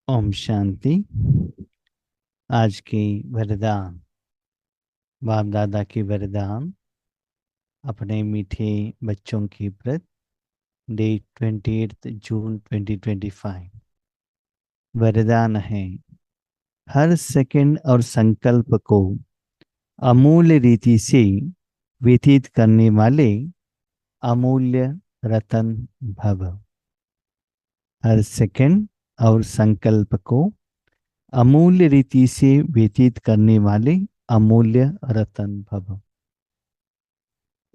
ओम शांति। आज की वरदान, बाप दादा की वरदान अपने मीठे बच्चों की प्रति, डेट 28 जून 2025। वरदान है, हर सेकंड और संकल्प को अमूल्य रीति से व्यतीत करने वाले अमूल्य रतन भव। हर सेकंड और संकल्प को अमूल्य रीति से व्यतीत करने वाले अमूल्य रतन भव।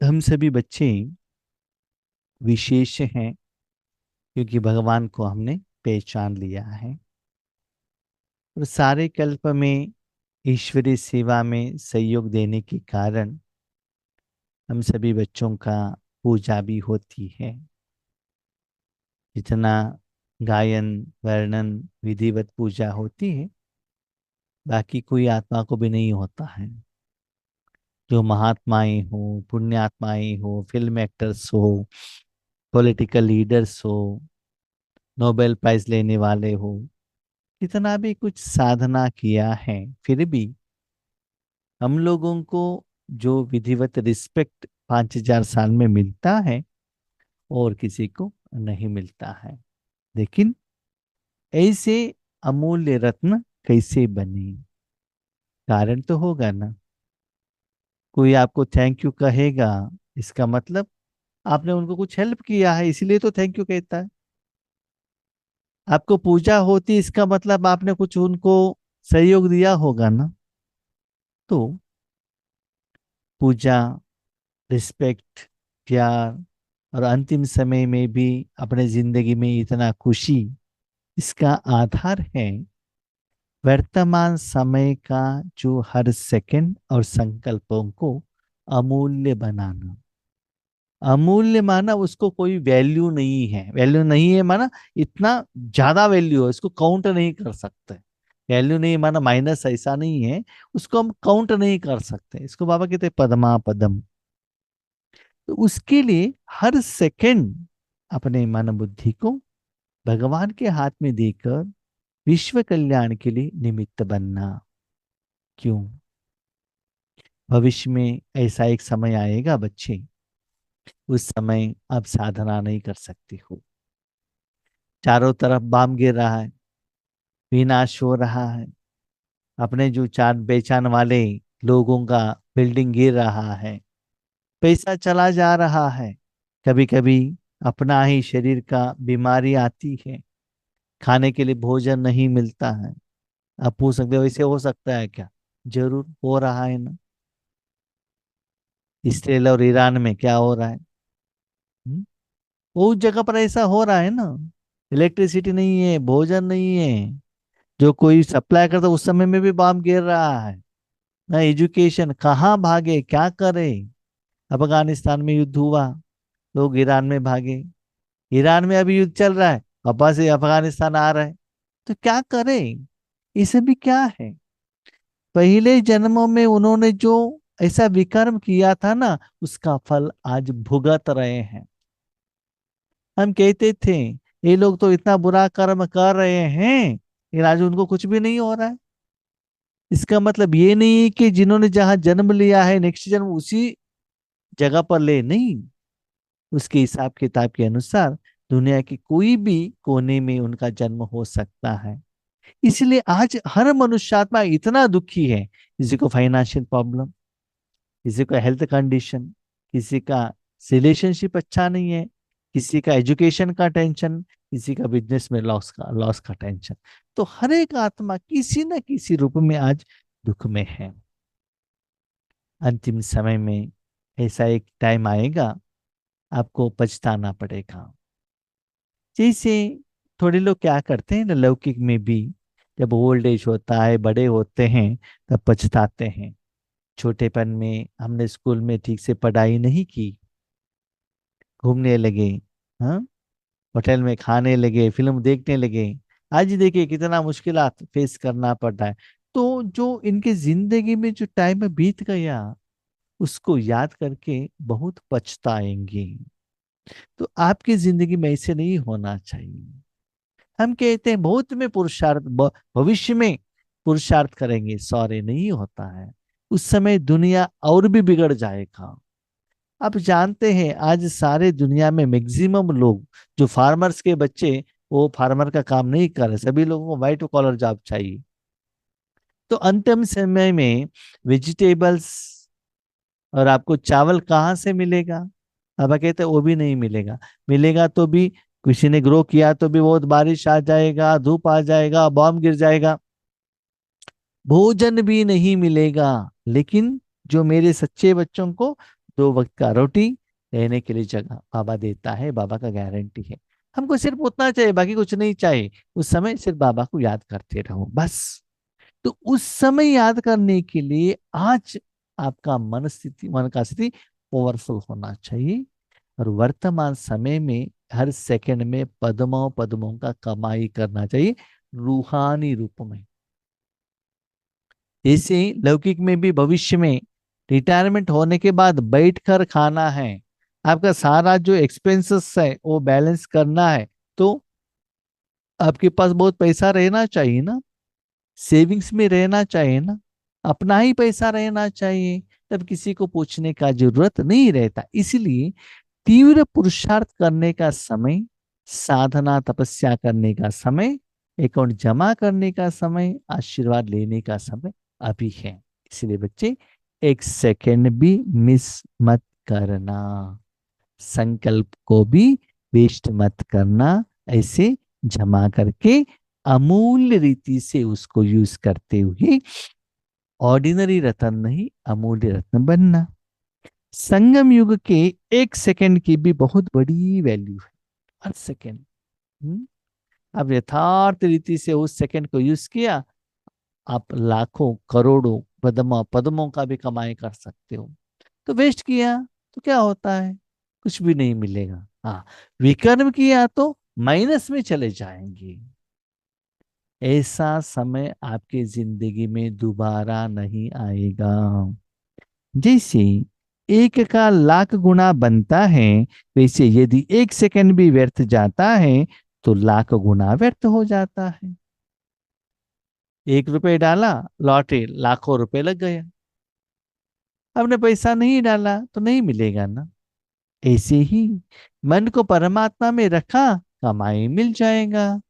हम सभी बच्चे विशेष हैं क्योंकि भगवान को हमने पहचान लिया है और सारे कल्प में ईश्वरीय सेवा में सहयोग देने के कारण हम सभी बच्चों का पूजा भी होती है। जितना गायन वर्णन विधिवत पूजा होती है, बाकी कोई आत्मा को भी नहीं होता है। जो महात्माएं हो, पुण्यात्माएं हो, फिल्म एक्टर्स हो, पॉलिटिकल लीडर्स हो, नोबेल प्राइज लेने वाले हो, कितना भी कुछ साधना किया है, फिर भी हम लोगों को जो विधिवत रिस्पेक्ट 5000 साल में मिलता है और किसी को नहीं मिलता है। लेकिन ऐसे अमूल्य रत्न कैसे बने? कारण तो होगा ना। कोई आपको थैंक यू कहेगा, इसका मतलब आपने उनको कुछ हेल्प किया है, इसलिए तो थैंक यू कहता है। आपको पूजा होती, इसका मतलब आपने कुछ उनको सहयोग दिया होगा ना। तो पूजा, रिस्पेक्ट, प्यार और अंतिम समय में भी अपने जिंदगी में इतना खुशी, इसका आधार है वर्तमान समय का जो हर सेकंड और संकल्पों को अमूल्य बनाना। अमूल्य माना उसको कोई वैल्यू नहीं है। वैल्यू नहीं है माना इतना ज्यादा वैल्यू है, इसको काउंट नहीं कर सकते। वैल्यू नहीं माना माइनस, ऐसा नहीं है। उसको हम काउंट नहीं कर सकते। इसको बाबा कहते हैं पदमा पदम। तो उसके लिए हर सेकंड अपने मन बुद्धि को भगवान के हाथ में देकर विश्व कल्याण के लिए निमित्त बनना। क्यों? भविष्य में ऐसा एक समय आएगा बच्चे, उस समय आप साधना नहीं कर सकते हो। चारों तरफ बाम गिर रहा है, विनाश हो रहा है, अपने जो चार बेचान वाले लोगों का बिल्डिंग गिर रहा है, पैसा चला जा रहा है। कभी कभी अपना ही शरीर का बीमारी आती है, खाने के लिए भोजन नहीं मिलता है। आप पूछ सकते हो ऐसे हो सकता है क्या? जरूर हो रहा है ना। इसराइल और ईरान में क्या हो रहा है? हम्म? वो उस जगह पर ऐसा हो रहा है ना। इलेक्ट्रिसिटी नहीं है, भोजन नहीं है, जो कोई सप्लाई करता उस समय में भी बम गिर रहा है ना। एजुकेशन, कहाँ भागे, क्या करे? अफगानिस्तान में युद्ध हुआ, लोग ईरान में भागे। ईरान में अभी युद्ध चल रहा है, वापस से अफगानिस्तान आ रहा है। तो क्या करें? इसे भी क्या है, पहले जन्मों में उन्होंने जो ऐसा विकर्म किया था ना, उसका फल आज भुगत रहे हैं। हम कहते थे ये लोग तो इतना बुरा कर्म कर रहे हैं, लेकिन आज उनको कुछ भी नहीं हो रहा है। इसका मतलब ये नहीं कि जिन्होंने जहां जन्म लिया है नेक्स्ट जन्म उसी जगह पर ले, नहीं। उसके हिसाब किताब के अनुसार दुनिया के कोई भी कोने में उनका जन्म हो सकता है। इसलिए आज हर मनुष्यात्मा इतना दुखी है। किसी को फाइनेंशियल प्रॉब्लम, किसी का हेल्थ कंडीशन, किसी का रिलेशनशिप अच्छा नहीं है, किसी का एजुकेशन का टेंशन, किसी का बिजनेस में लॉस का टेंशन। तो हर एक आत्मा किसी न किसी रूप में आज दुख में है। अंतिम समय में ऐसा एक टाइम आएगा, आपको पछताना पड़ेगा। जैसे थोड़े लोग क्या करते हैं ना, लौकिक में भी जब ओल्ड एज होता है, बड़े होते हैं, तब पछताते हैं। छोटेपन में हमने स्कूल में ठीक से पढ़ाई नहीं की, घूमने लगे, हाँ, होटल में खाने लगे, फिल्म देखने लगे। आज देखिए कितना मुश्किलात फेस करना पड़ता है। तो जो इनके जिंदगी में जो टाइम बीत गया, उसको याद करके बहुत पछताएंगे। तो आपकी जिंदगी में ऐसे नहीं होना चाहिए। हम कहते हैं बहुत में पुरुषार्थ भविष्य में पुरुषार्थ करेंगे, सॉरी नहीं होता है। उस समय दुनिया और भी बिगड़ जाएगा। आप जानते हैं आज सारे दुनिया में मैक्सिमम लोग जो फार्मर्स के बच्चे, वो फार्मर का काम नहीं कर रहे, सभी लोगों को व्हाइट कॉलर जॉब चाहिए। तो अंतिम समय में वेजिटेबल्स और आपको चावल कहाँ से मिलेगा? अब कहते हैं वो भी नहीं मिलेगा। मिलेगा तो भी किसी ने ग्रो किया तो भी बहुत बारिश आ जाएगा, धूप आ जाएगा, बॉम्ब गिर जाएगा, भोजन भी नहीं मिलेगा। लेकिन जो मेरे सच्चे बच्चों को 2 वक्त का रोटी, रहने के लिए जगह बाबा देता है, बाबा का गारंटी है। हमको सिर्फ उतना चाहिए, बाकी कुछ नहीं चाहिए। उस समय सिर्फ बाबा को याद करते रहो बस। तो उस समय याद करने के लिए आज आपका मन का स्थिति पावरफुल होना चाहिए। और वर्तमान समय में हर सेकंड में पद्मों पद्मों का कमाई करना चाहिए, रूहानी रूप में। जैसे लौकिक में भी भविष्य में रिटायरमेंट होने के बाद बैठकर खाना है, आपका सारा जो एक्सपेंसेस है वो बैलेंस करना है, तो आपके पास बहुत पैसा रहना चाहिए ना, सेविंग्स में रहना चाहिए ना, अपना ही पैसा रहना चाहिए। तब किसी को पूछने का जरूरत नहीं रहता। इसलिए तीव्र पुरुषार्थ करने का समय, साधना तपस्या करने का समय, अकाउंट जमा करने का समय, आशीर्वाद लेने का समय अभी है। इसलिए बच्चे 1 सेकंड भी मिस मत करना, संकल्प को भी वेस्ट मत करना। ऐसे जमा करके अमूल्य रीति से उसको यूज करते हुए ऑर्डिनरी रत्न नहीं, अमूल्य रत्न बनना। संगम युग के 1 सेकंड की भी बहुत बड़ी वैल्यू है, हर सेकंड। अब यथार्थ रीति से उस सेकंड को यूज किया, आप लाखों करोड़ों पद्मा पद्मों का भी कमाई कर सकते हो। तो वेस्ट किया तो क्या होता है? कुछ भी नहीं मिलेगा। हाँ, विकर्म किया तो माइनस में चले जाएंगे। ऐसा समय आपके जिंदगी में दोबारा नहीं आएगा। जैसे 1 का 1,00,000 गुना बनता है, वैसे यदि 1 सेकंड भी व्यर्थ जाता है तो 1,00,000 गुना व्यर्थ हो जाता है। 1 रुपए डाला, लॉटरी, लाखों रुपए लग गया। आपने पैसा नहीं डाला तो नहीं मिलेगा ना। ऐसे ही मन को परमात्मा में रखा, कमाई मिल जाएगा,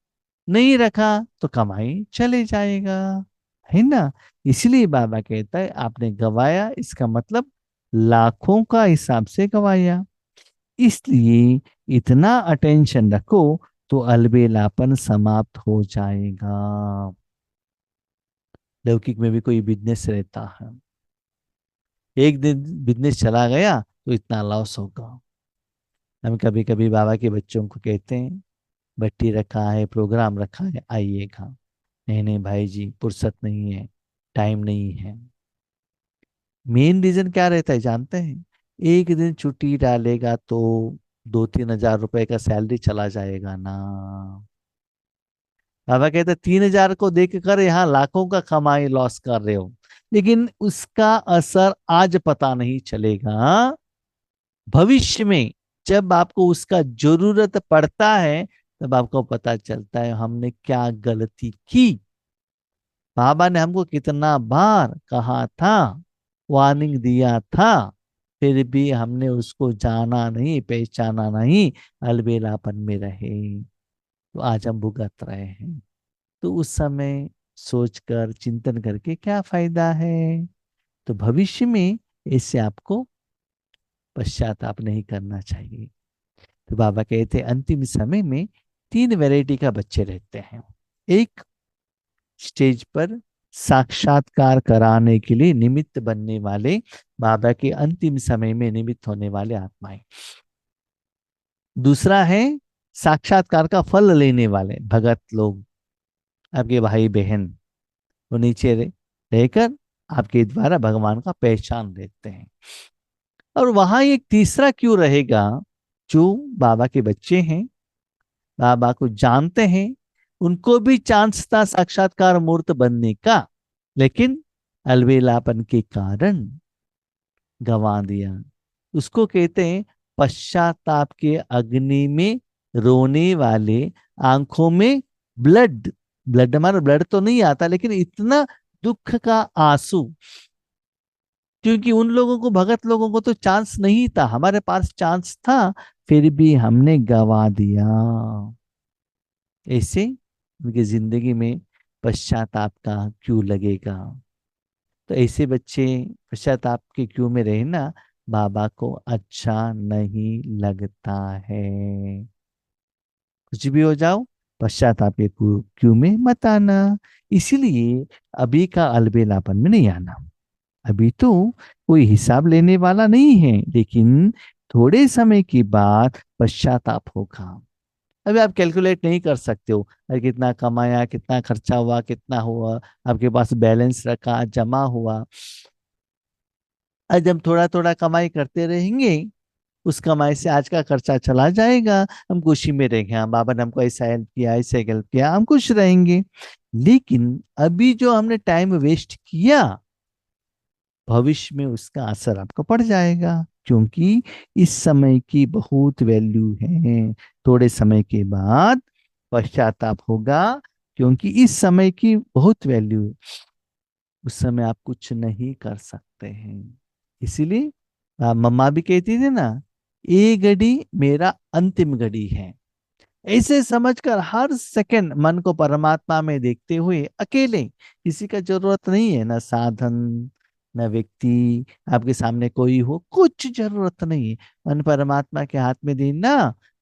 नहीं रखा तो कमाई चले जाएगा, है ना। इसलिए बाबा कहता है आपने गवाया, इसका मतलब लाखों का हिसाब से गवाया। इसलिए इतना अटेंशन रखो तो अलबेलापन समाप्त हो जाएगा। लौकिक में भी कोई बिजनेस रहता है, एक दिन बिजनेस चला गया तो इतना लॉस होगा। हम कभी कभी बाबा के बच्चों को कहते हैं भट्टी रखा है, प्रोग्राम रखा है, आइएगा। नहीं नहीं भाई जी, फुर्सत नहीं है, टाइम नहीं है। मेन रीजन क्या रहता है जानते हैं? एक दिन छुट्टी डालेगा तो 2-3 हजार रुपए का सैलरी चला जाएगा ना। बाबा कहते 3 हजार को देख कर यहाँ लाखों का कमाई लॉस कर रहे हो, लेकिन उसका असर आज पता नहीं चलेगा। भविष्य में जब आपको उसका जरूरत पड़ता है तब आपको पता चलता है हमने क्या गलती की। बाबा ने हमको कितना बार कहा था, वार्निंग दिया था, फिर भी हमने उसको जाना नहीं, पहचाना नहीं, अलबेलापन में रहे, तो आज हम भुगत रहे हैं। तो उस समय सोचकर चिंतन करके क्या फायदा है? तो भविष्य में इससे आपको पश्चाताप नहीं करना चाहिए। तो बाबा कहते हैं अंतिम समय में 3 वैरायटी का बच्चे रहते हैं। एक, स्टेज पर साक्षात्कार कराने के लिए निमित्त बनने वाले, बाबा के अंतिम समय में निमित्त होने वाले आत्माएं। दूसरा है साक्षात्कार का फल लेने वाले भगत लोग, आपके भाई बहन, वो नीचे रहकर आपके द्वारा भगवान का पहचान देते हैं। और वहां एक तीसरा क्यों रहेगा, जो बाबा के बच्चे हैं, बाबा को जानते हैं, उनको भी चांस था साक्षात्कार मूर्त बनने का, लेकिन अलबेलापन के कारण गंवा दिया। उसको कहते हैं पश्चाताप के अग्नि में रोने वाले, आंखों में ब्लड, ब्लड हमारा ब्लड तो नहीं आता, लेकिन इतना दुख का आंसू, क्योंकि उन लोगों को, भगत लोगों को तो चांस नहीं था, हमारे पास चांस था, फिर भी हमने गवा दिया। ऐसे उनकी जिंदगी में पश्चाताप का क्यों लगेगा? तो ऐसे बच्चे पश्चाताप के क्यों में रहे ना, बाबा को अच्छा नहीं लगता है। कुछ भी हो जाओ, पश्चाताप के क्यों में मत आना। इसीलिए अभी का अलबेलापन में नहीं आना। अभी तो कोई हिसाब लेने वाला नहीं है, लेकिन थोड़े समय के बाद पश्चाताप होगा। अभी आप कैलकुलेट नहीं कर सकते हो, अरे कितना कमाया, कितना खर्चा हुआ, कितना हुआ, आपके पास बैलेंस रखा, जमा हुआ। आज हम थोड़ा थोड़ा कमाई करते रहेंगे, उस कमाई से आज का खर्चा चला जाएगा, हम खुशी में रहेंगे, हाँ बाबा ने हमको ऐसा हेल्प किया, ऐसा हेल्प किया, हम खुश रहेंगे। लेकिन अभी जो हमने टाइम वेस्ट किया, भविष्य में उसका असर आपको पड़ जाएगा, क्योंकि इस समय की बहुत वैल्यू है। थोड़े समय के बाद पश्चाताप होगा, क्योंकि इस समय की बहुत वैल्यू है। उस समय आप कुछ नहीं कर सकते हैं। इसीलिए मम्मा भी कहती थी ना, ये घड़ी मेरा अंतिम घड़ी है। ऐसे समझकर हर सेकंड मन को परमात्मा में देखते हुए अकेले, किसी का जरूरत नहीं है, ना साधन, न व्यक्ति, आपके सामने कोई हो, कुछ जरूरत नहीं है। मन परमात्मा के हाथ में देना,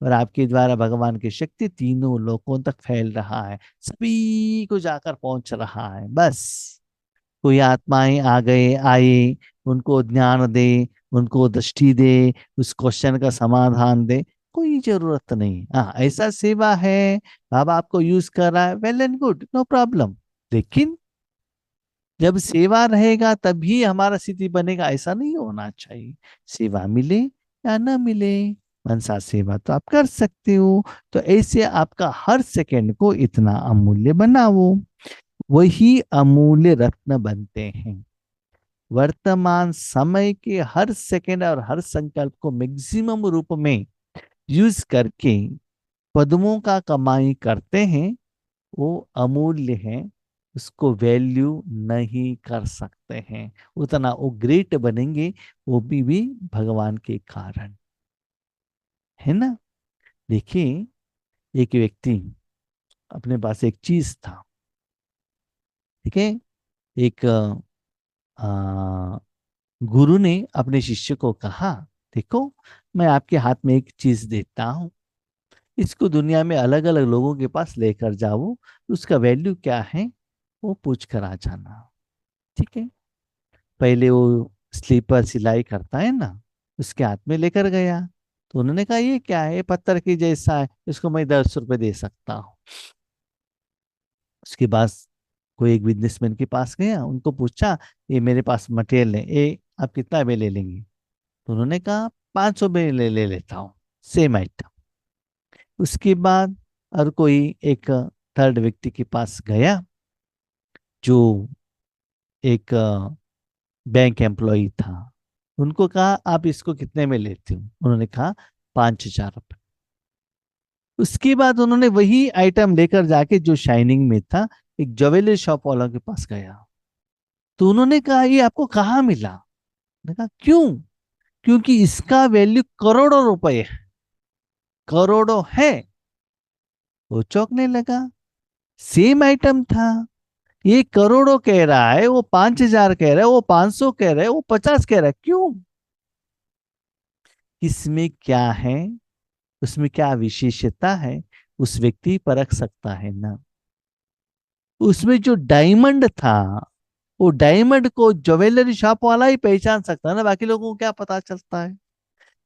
और आपके द्वारा भगवान की शक्ति तीनों लोकों तक फैल रहा है, सभी को जाकर पहुंच रहा है। बस कोई आत्माएं आ गए आए, उनको ज्ञान दे, उनको दृष्टि दे, उस क्वेश्चन का समाधान दे, कोई जरूरत नहीं। हाँ ऐसा सेवा है, बाबा आपको यूज कर रहा है, well and good, no problem. लेकिन जब सेवा रहेगा तभी हमारा स्थिति बनेगा, ऐसा नहीं होना चाहिए। सेवा मिले या न मिले, मनसा सेवा तो आप कर सकते हो। तो ऐसे आपका हर सेकंड को इतना अमूल्य बनाओ, वही अमूल्य रत्न बनते हैं। वर्तमान समय के हर सेकंड और हर संकल्प को मैक्सिमम रूप में यूज करके पद्मों का कमाई करते हैं, वो अमूल्य है, उसको वैल्यू नहीं कर सकते हैं। उतना वो ग्रेट बनेंगे, वो भी भगवान के कारण, है ना। देखिए, एक व्यक्ति, अपने पास एक चीज था, ठीक है। एक गुरु ने अपने शिष्य को कहा, देखो मैं आपके हाथ में एक चीज देता हूँ, इसको दुनिया में अलग अलग लोगों के पास लेकर जाओ, उसका वैल्यू क्या है वो पूछ कर आ जाना। ठीक है। पहले वो स्लीपर सिलाई करता है ना, उसके हाथ में लेकर गया, तो उन्होंने कहा ये क्या है, ये पत्थर की जैसा है, इसको मैं 10 रुपए दे सकता हूँ। उसके बाद कोई एक बिजनेसमैन के पास गया, उनको पूछा ये मेरे पास मटेरियल है, ये आप कितना में ले लेंगे? तो उन्होंने कहा 500 में ले लेता हूँ, सेम आइटम। उसके बाद और कोई एक थर्ड व्यक्ति के पास गया, जो एक बैंक एम्प्लॉई था। उनको कहा आप इसको कितने में लेते हो? उन्होंने कहा 5,000 रुपये। उसके बाद उन्होंने वही आइटम लेकर जाके, जो शाइनिंग में था, एक ज्वेलरी शॉप वालों के पास गया। तो उन्होंने कहा ये आपको कहाँ मिला? मैंने कहा क्यों? क्योंकि इसका वैल्यू करोड़ों रुपए है, करोड़ों है। वो चौंकने लगा, सेम आइटम था, ये करोड़ों कह रहा है, वो 5,000 कह रहा है, वो 500 कह रहा है, वो 50 कह रहा है, क्यों? इसमें क्या है, उसमें क्या विशेषता है, उस व्यक्ति परख सकता है ना। उसमें जो डायमंड था, वो डायमंड को ज्वेलरी शॉप वाला ही पहचान सकता है ना, बाकी लोगों को क्या पता चलता है?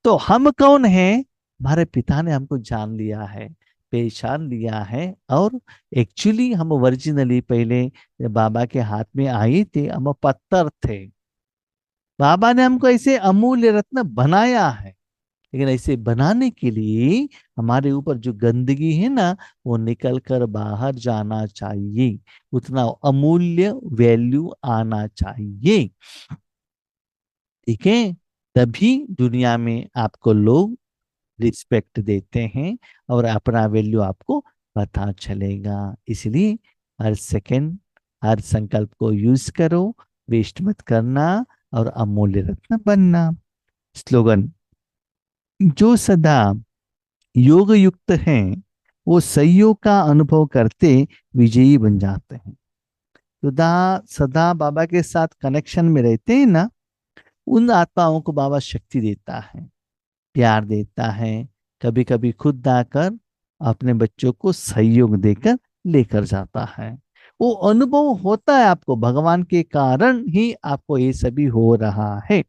तो हम कौन हैं? हमारे पिता ने हमको जान लिया है, पहचान लिया है। और एक्चुअली हम ओरिजिनली पहले जब बाबा के हाथ में आए थे, हम पत्थर थे, बाबा ने हमको ऐसे अमूल्य रत्न बनाया है। लेकिन ऐसे बनाने के लिए हमारे ऊपर जो गंदगी है ना, वो निकल कर बाहर जाना चाहिए, उतना अमूल्य वैल्यू आना चाहिए। ठीक है। तभी दुनिया में आपको लोग रिस्पेक्ट देते हैं और अपना वैल्यू आपको पता चलेगा। इसलिए हर सेकंड, हर संकल्प को यूज करो, वेस्ट मत करना और अमूल्य रत्न बनना। स्लोगन, जो सदा योग युक्त हैं वो संयोग का अनुभव करते विजयी बन जाते हैं। सदा सदा बाबा के साथ कनेक्शन में रहते हैं ना, उन आत्माओं को बाबा शक्ति देता है, प्यार देता है, कभी कभी खुद आकर अपने बच्चों को सहयोग देकर लेकर जाता है। वो अनुभव होता है आपको, भगवान के कारण ही आपको ये सभी हो रहा है।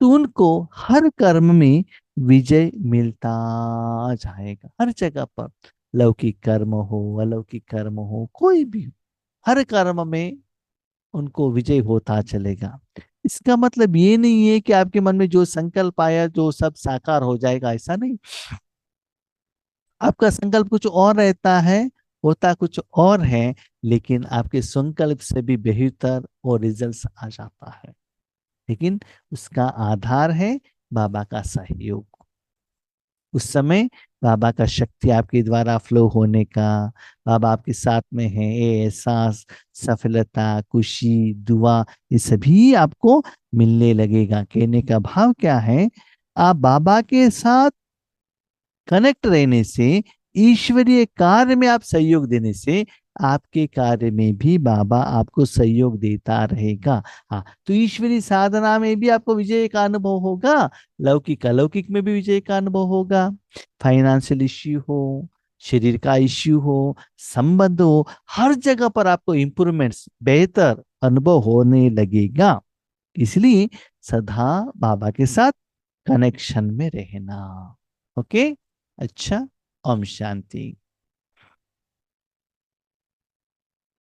तो उनको हर कर्म में विजय मिलता जाएगा, हर जगह पर। लौकिक कर्म हो, अलौकिक कर्म हो, कोई भी हो, हर कर्म में उनको विजय होता चलेगा। इसका मतलब ये नहीं है कि आपके मन में जो संकल्प आया जो सब साकार हो जाएगा, ऐसा नहीं। आपका संकल्प कुछ और रहता है, होता कुछ और है, लेकिन आपके संकल्प से भी बेहतर और रिजल्ट्स आ जाता है। लेकिन उसका आधार है बाबा का सहयोग। उस समय बाबा का शक्ति आपके द्वारा फ्लो होने का, बाबा आपके साथ में है, ये एहसास, सफलता, खुशी, दुआ, ये सभी आपको मिलने लगेगा। कहने का भाव क्या है, आप बाबा के साथ कनेक्ट रहने से, ईश्वरीय कार्य में आप सहयोग देने से, आपके कार्य में भी बाबा आपको सहयोग देता रहेगा। हाँ, तो ईश्वरीय साधना में भी आपको विजय का अनुभव होगा, लौकिक अलौकिक में भी विजय का अनुभव होगा। फाइनेंशियल इश्यू हो, शरीर का इश्यू हो, संबंध हो, हर जगह पर आपको इंप्रूवमेंट्स, बेहतर अनुभव होने लगेगा। इसलिए सदा बाबा के साथ कनेक्शन में रहना। ओके। अच्छा। ओम शांति।